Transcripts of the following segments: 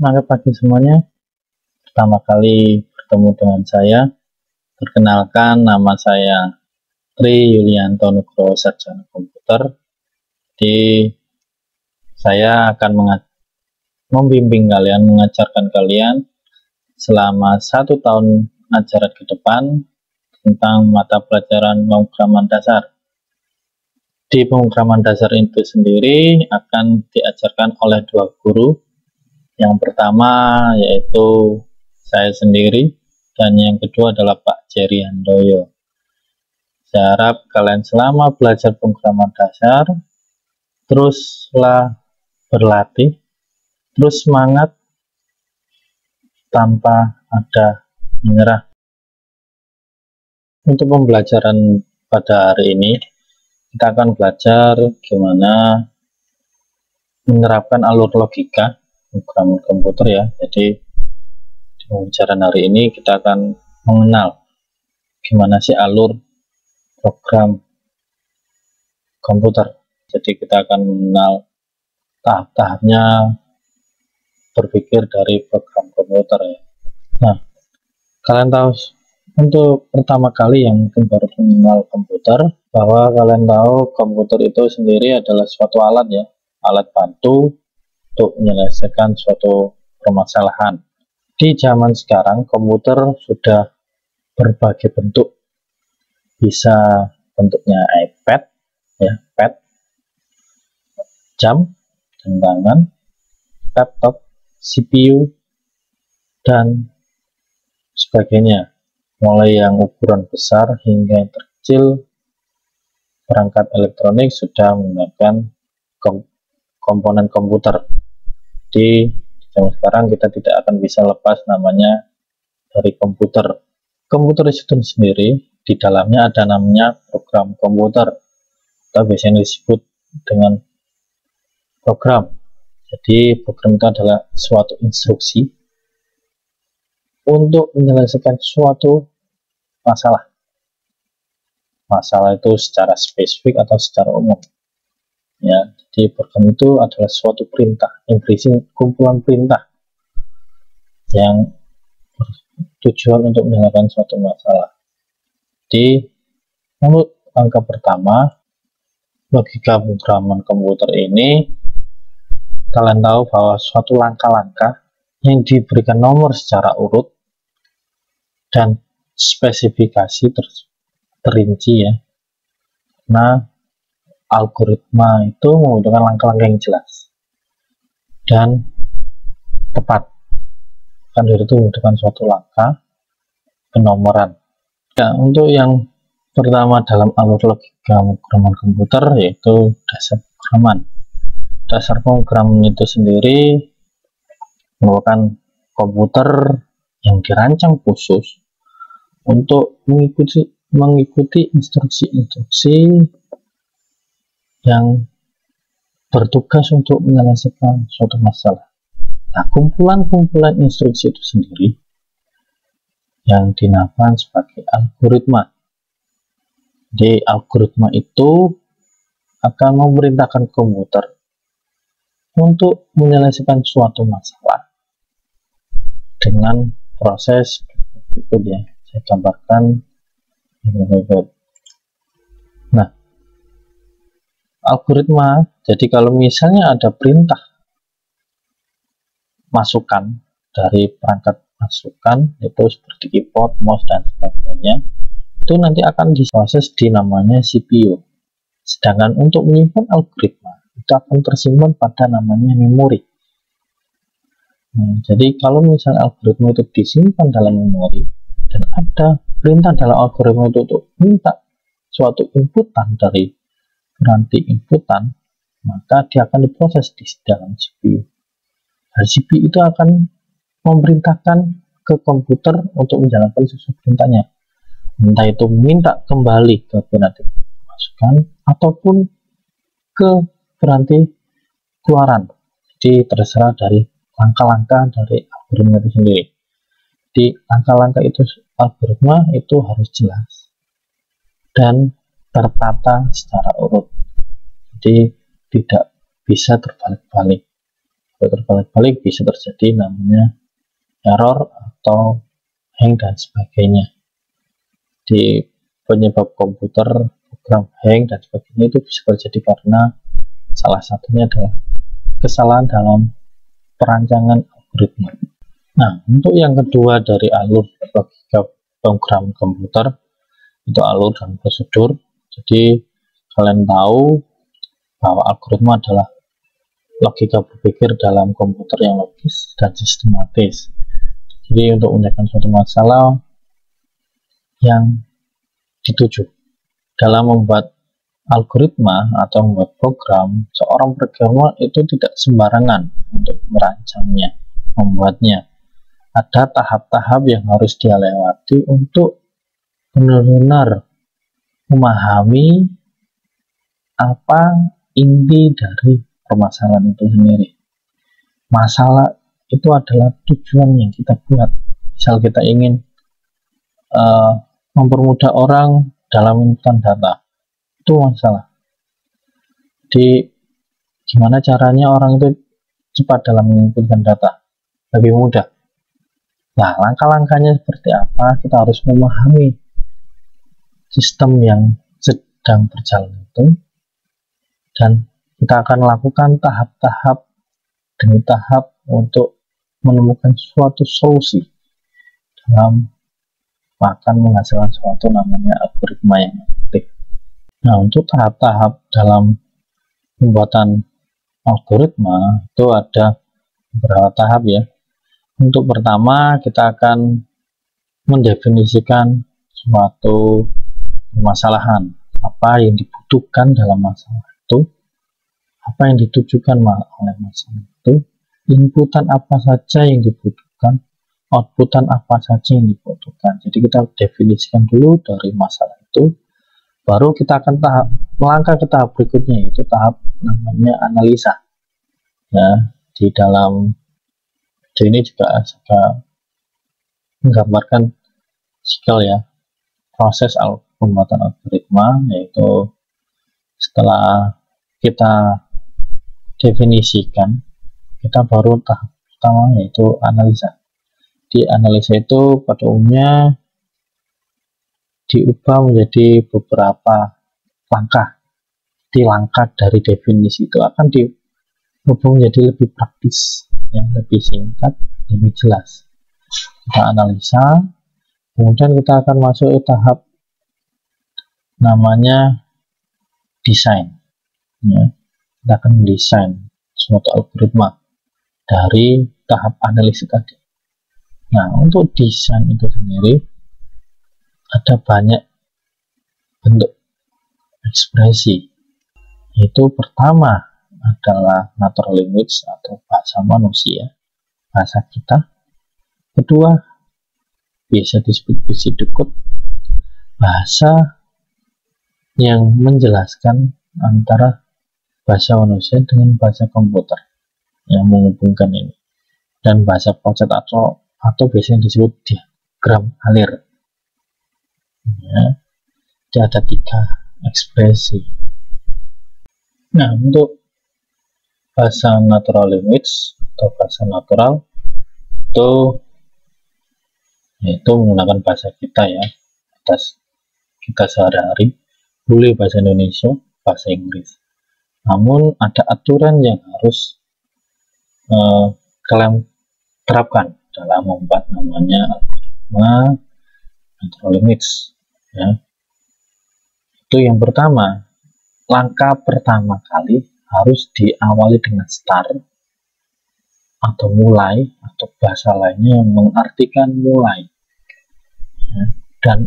semangat pagi semuanya. Pertama kali bertemu dengan saya. Perkenalkan, nama saya Tri Yulianto Nugroho, Sarjana Komputer. Jadi saya akan membimbing kalian, mengajarkan kalian selama 1 tahun ajaran ke depan tentang mata pelajaran pemrograman dasar. Di pemrograman dasar itu sendiri akan diajarkan oleh 2 guru. Yang pertama yaitu saya sendiri, dan yang kedua adalah Pak Jerry Handoyo. Saya harap kalian selama belajar pemrograman dasar teruslah berlatih, terus semangat tanpa ada menyerah. Untuk pembelajaran pada hari ini kita akan belajar gimana menerapkan alur logika pemrograman komputer ya. Jadi di pembicaraan hari ini kita akan mengenal gimana sih alur program komputer. Jadi kita akan mengenal tahap-tahapnya berpikir dari program komputer ya. Nah, kalian tahu untuk pertama kali yang mungkin baru mengenal komputer, bahwa kalian tahu komputer itu sendiri adalah suatu alat ya, alat bantu untuk menyelesaikan suatu permasalahan. Di zaman sekarang komputer sudah berbagai bentuk, bisa bentuknya iPad ya, pad, jam, jam tangan, laptop, CPU, dan sebagainya. Mulai yang ukuran besar hingga yang terkecil, perangkat elektronik sudah menggunakan komponen komputer. Di zaman sekarang kita tidak akan bisa lepas namanya dari komputer. Komputer itu sendiri di dalamnya ada namanya program komputer, atau biasanya disebut dengan program. Jadi program itu adalah suatu instruksi untuk menyelesaikan suatu masalah itu secara spesifik atau secara umum ya. Jadi program itu adalah suatu perintah yang berisi kumpulan perintah yang bertujuan untuk menyelesaikan suatu masalah. Di menurut angka pertama logika pemrograman komputer ini, kalian tahu bahwa suatu langkah-langkah yang diberikan nomor secara urut dan spesifikasi terinci ya. Nah, algoritma itu membutuhkan langkah-langkah yang jelas dan tepat. Kan itu membutuhkan suatu langkah penomoran. Ya, untuk yang pertama dalam alur logika pemrograman komputer yaitu dasar pemrograman. Dasar pemrograman itu sendiri merupakan komputer yang dirancang khusus untuk mengikuti instruksi-instruksi yang bertugas untuk menyelesaikan suatu masalah. Nah, kumpulan-kumpulan instruksi itu sendiri yang dinamakan sebagai algoritma. Jadi algoritma itu akan memerintahkan komputer untuk menyelesaikan suatu masalah dengan proses berikut ya. Saya gambarkan berikut. Nah, algoritma, jadi kalau misalnya ada perintah masukan dari perangkat masukan itu seperti keyboard, mouse, dan sebagainya, itu nanti akan diproses di namanya CPU. Sedangkan untuk menyimpan algoritma itu akan tersimpan pada namanya memori. Nah, jadi kalau misalnya algoritma itu disimpan dalam memori dan ada perintah dalam algoritma itu untuk minta suatu inputan dari peranti inputan, maka dia akan diproses di dalam CPU. Dan CPU itu akan memerintahkan ke komputer untuk menjalankan sesuatu perintahnya, entah itu minta kembali ke peranti masukan ataupun ke peranti keluaran. Jadi terserah dari langkah-langkah dari algoritma itu sendiri. Di langkah-langkah itu algoritma itu harus jelas dan tertata secara urut. Jadi tidak bisa terbalik-balik. terbalik-balik bisa terjadi namanya error atau hang dan sebagainya. Di penyebab komputer, program hang dan sebagainya itu bisa terjadi karena salah satunya adalah kesalahan dalam perancangan algoritma. Nah, untuk yang kedua dari alur logika program komputer itu alur dan prosedur. Jadi kalian tahu bahwa algoritma adalah logika berpikir dalam komputer yang logis dan sistematis. Jadi untuk menyelesaikan suatu masalah yang dituju dalam membuat algoritma atau membuat program, seorang programmer itu tidak sembarangan untuk merancangnya, membuatnya. Ada tahap-tahap yang harus dia lewati untuk benar-benar memahami apa inti dari permasalahan itu sendiri. Masalah itu adalah tujuan yang kita buat. Misal kita ingin mempermudah orang dalam menginputkan data, itu masalah. Jadi gimana caranya orang itu cepat dalam menginputkan data, lebih mudah. Nah, langkah-langkahnya seperti apa? Kita harus memahami sistem yang sedang berjalan itu, dan kita akan melakukan tahap-tahap demi tahap untuk menemukan suatu solusi dalam akan menghasilkan suatu namanya algoritma yang efektif. Nah, untuk tahap-tahap dalam pembuatan algoritma itu ada beberapa tahap ya. Untuk pertama, kita akan mendefinisikan suatu permasalahan, apa yang dibutuhkan dalam masalah itu, apa yang ditujukan oleh masalah itu, inputan apa saja yang dibutuhkan, outputan apa saja yang dibutuhkan. Jadi kita definisikan dulu dari masalah itu, baru kita akan melangkah ke tahap berikutnya, yaitu tahap namanya analisa. Ya, di dalam video ini juga saya menggambarkan skill ya, proses pembuatan algoritma, yaitu setelah kita definisikan, kita baru tahap pertama yaitu analisa. Di analisa itu pada umumnya diubah menjadi beberapa langkah. Di langkah dari definisi itu akan diubah menjadi lebih praktis, yang lebih singkat, lebih jelas. Kita analisa, kemudian kita akan masuk ke tahap namanya desain. Ya, kita akan mendesain suatu algoritma dari tahap analisis tadi. Nah, untuk desain itu sendiri ada banyak bentuk ekspresi. Itu pertama adalah natural language atau bahasa manusia, bahasa kita. Kedua, biasa disebut Visidecode, bahasa yang menjelaskan antara bahasa manusia dengan bahasa komputer yang menghubungkan ini. Dan bahasa proses atau biasanya disebut diagram alir. Ya, ada 3 ekspresi. Nah, untuk bahasa natural language atau bahasa natural itu menggunakan bahasa kita ya, atas kita sehari-hari, boleh bahasa Indonesia, bahasa Inggris. Namun ada aturan yang harus kalian terapkan dalam membuat namanya algoritma natural language ya. Itu yang pertama, langkah pertama kali harus diawali dengan start atau mulai, atau bahasa lainnya yang mengartikan mulai ya. Dan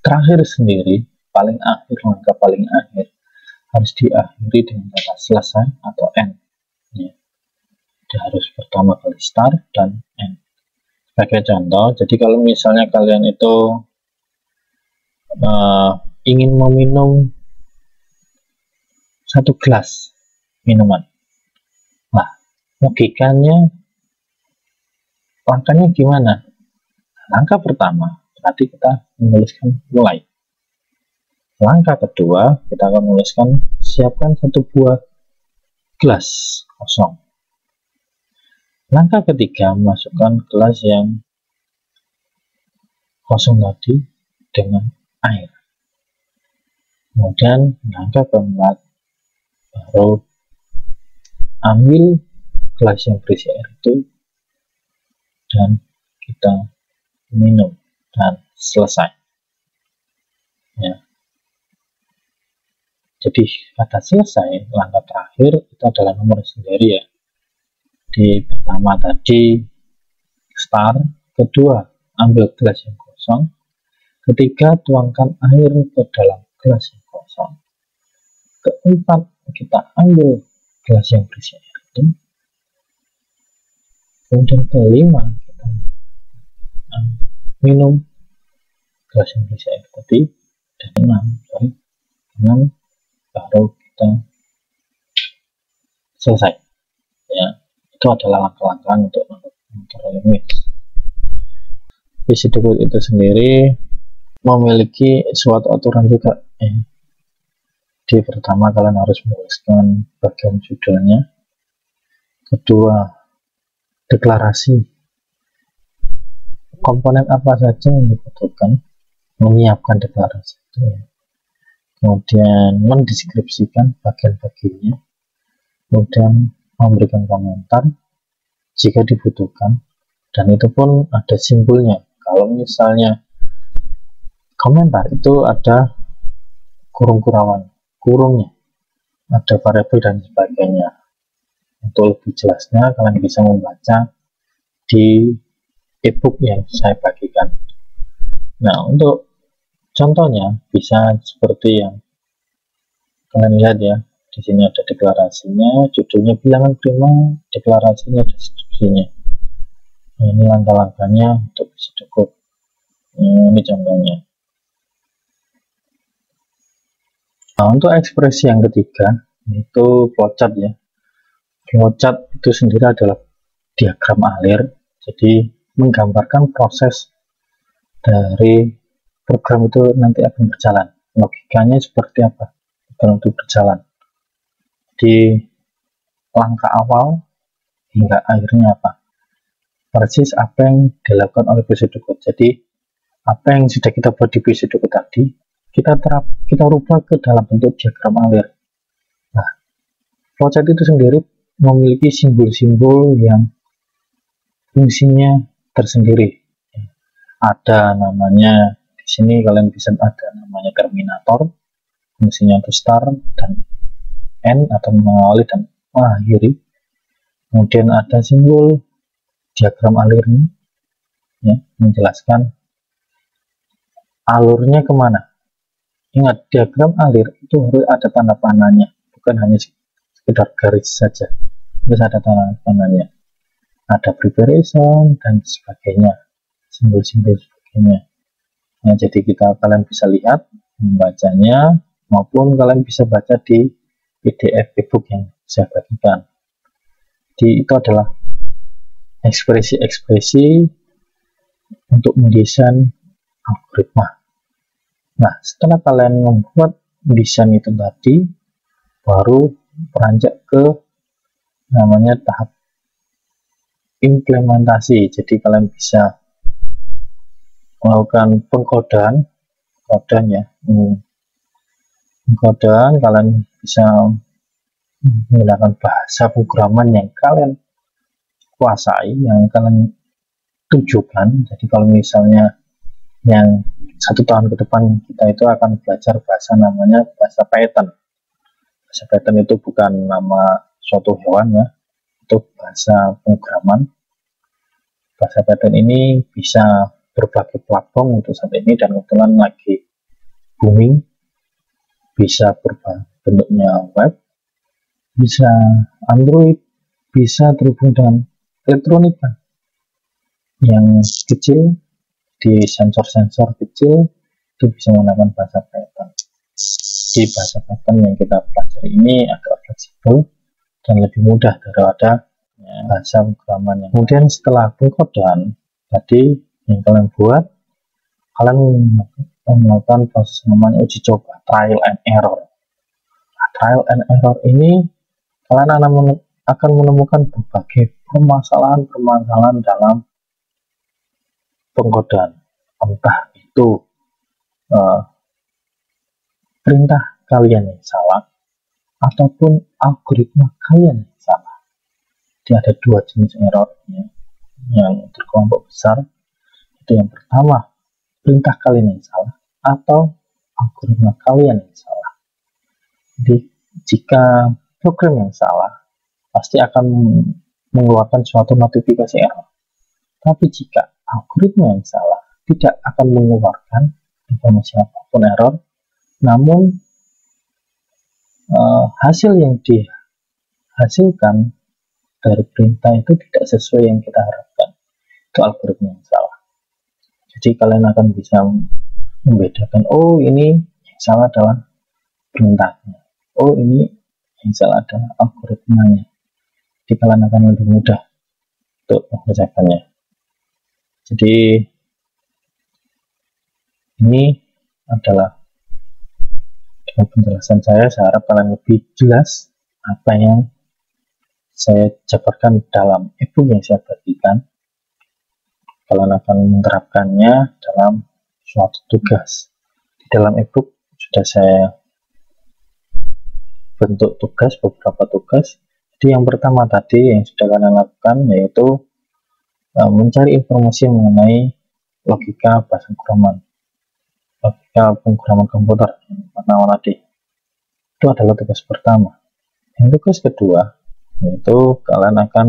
terakhir sendiri, paling akhir, langkah paling akhir harus diakhiri dengan kata selesai atau end ya. Jadi harus pertama kali start dan end. Sebagai contoh, jadi kalau misalnya kalian itu ingin meminum 1 gelas minuman, nah logikanya langkahnya gimana? Langkah pertama berarti kita menuliskan mulai. Langkah kedua kita akan menuliskan siapkan 1 buah gelas kosong. Langkah ketiga, masukkan gelas yang kosong tadi dengan air. Kemudian langkah keempat, baru ambil gelas yang berisi air itu dan kita minum dan selesai ya. Jadi kata selesai, langkah terakhir itu adalah nomor sendiri ya. Di pertama tadi start, kedua ambil gelas yang kosong, ketiga tuangkan air ke dalam gelas yang kosong, keempat kita ambil gelas yang berisi air itu, kemudian kelima kita minum gelas yang berisi air tadi, dan enam baru kita selesai ya. Itu adalah langkah-langkah untuk mengontrol image. VisiDecode itu sendiri memiliki suatu aturan juga ya. Di pertama kalian harus menuliskan bagian judulnya, kedua deklarasi komponen apa saja yang dibutuhkan, menyiapkan deklarasi itu ya. Kemudian mendeskripsikan bagian-bagiannya, kemudian memberikan komentar jika dibutuhkan, dan itu pun ada simbolnya. Kalau misalnya komentar itu ada kurungnya, ada variabel dan sebagainya. Untuk lebih jelasnya kalian bisa membaca di ebook yang saya bagikan. Nah, untuk contohnya bisa seperti yang kalian lihat ya. Di sini ada deklarasinya, judulnya bilangan prima, deklarasinya, deskripsinya. Nah, ini langkah-langkahnya untuk VisiDecode. Ini contohnya. Nah, untuk ekspresi yang ketiga itu flowchart ya. Flowchart itu sendiri adalah diagram alir, jadi menggambarkan proses dari program itu nanti akan berjalan. Logikanya seperti apa program itu berjalan. Di langkah awal hingga akhirnya apa, persis apa yang dilakukan oleh VisiDecode. Jadi apa yang sudah kita buat di VisiDecode tadi kita rubah ke dalam bentuk diagram alir. Nah, flowchart itu sendiri memiliki simbol-simbol yang fungsinya tersendiri. Ada namanya di sini, kalian bisa ada namanya terminator, fungsinya untuk start dan end atau mengawali dan mengakhiri. Kemudian ada simbol diagram alirnya ya, menjelaskan alurnya kemana. Ingat, diagram alir itu harus ada tanda panahnya, bukan hanya sekedar garis saja, harus ada tanda panahnya, ada preparation dan sebagainya, simbol-simbol sebagainya. Nah, jadi kalian bisa lihat membacanya, maupun kalian bisa baca di PDF ebook yang saya bagikan. Itu adalah ekspresi-ekspresi untuk mendesain algoritma. Nah, setelah kalian membuat desain itu tadi, baru beranjak ke namanya tahap implementasi. Jadi kalian bisa melakukan pengkodan ya. Pengkodan kalian bisa menggunakan bahasa pemrograman yang kalian kuasai, yang kalian tujukan. Jadi kalau misalnya yang 1 tahun ke depan kita itu akan belajar bahasa namanya bahasa Python. Bahasa Python itu bukan nama suatu hewan ya, itu bahasa pemrograman. Bahasa Python ini bisa berbagai platform untuk saat ini, dan kebetulan lagi booming. Bisa bentuknya web, bisa Android, bisa terhubung dengan elektronika yang kecil, di sensor-sensor kecil itu bisa menggunakan bahasa Python. Di bahasa Python yang kita pelajari ini agak fleksibel dan lebih mudah daripada bahasa pemrograman. Kemudian setelah pengkodan tadi yang kalian buat, kalian melakukan proses namanya uji coba, trial and error. Nah, trial and error ini kalian akan menemukan berbagai permasalahan-permasalahan dalam pengkodaan, entah itu perintah kalian yang salah ataupun algoritma kalian yang salah. Jadi ada dua jenis errornya yang terkelompok besar. Itu yang pertama, perintah kalian yang salah atau algoritma kalian yang salah. Jadi jika program yang salah pasti akan mengeluarkan suatu notifikasi error. Tapi jika algoritma yang salah tidak akan mengeluarkan informasi apapun error, namun hasil yang dihasilkan dari perintah itu tidak sesuai yang kita harapkan. Itu algoritma yang salah. Jadi kalian akan bisa membedakan, oh ini yang salah adalah perintahnya, oh ini yang salah adalah algoritmanya. Jadi kalian akan lebih mudah untuk mengerjakannya. Jadi ini adalah penjelasan saya harap kalian lebih jelas apa yang saya jabarkan dalam e-book yang saya bagikan. Kalian akan menerapkannya dalam suatu tugas. Di dalam e-book sudah saya bentuk tugas, beberapa tugas. Jadi yang pertama tadi yang sudah kalian lakukan yaitu mencari informasi mengenai logika bahasa pemrograman, logika pemrograman komputer warna-warna D. Itu adalah tugas pertama. Yang tugas kedua yaitu kalian akan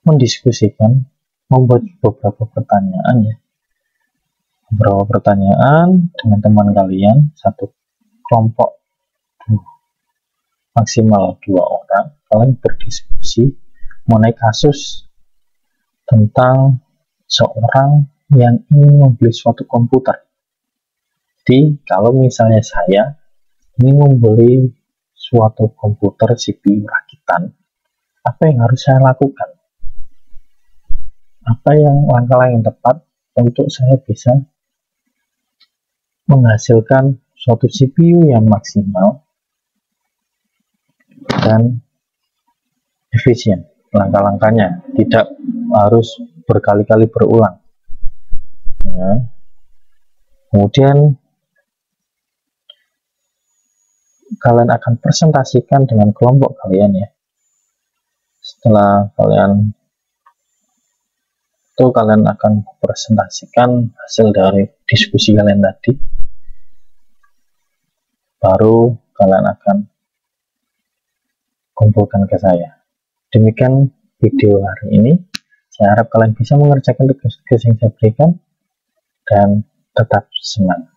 mendiskusikan, membuat beberapa pertanyaan ya, beberapa pertanyaan dengan teman kalian, satu kelompok maksimal 2 orang. Kalian berdiskusi mengenai kasus tentang seorang yang ingin membeli suatu komputer. Jadi kalau misalnya saya ingin membeli suatu komputer CPU rakitan, apa yang harus saya lakukan? Apa yang langkah-langkah yang tepat untuk saya bisa menghasilkan suatu CPU yang maksimal dan efisien? Langkah-langkahnya tidak harus berkali-kali berulang ya. Kemudian kalian akan presentasikan dengan kelompok kalian ya. Setelah kalian akan presentasikan hasil dari diskusi kalian tadi, baru kalian akan kumpulkan ke saya. Demikian video hari ini. Saya harap kalian bisa mengerjakan tugas-tugas yang saya berikan dan tetap semangat.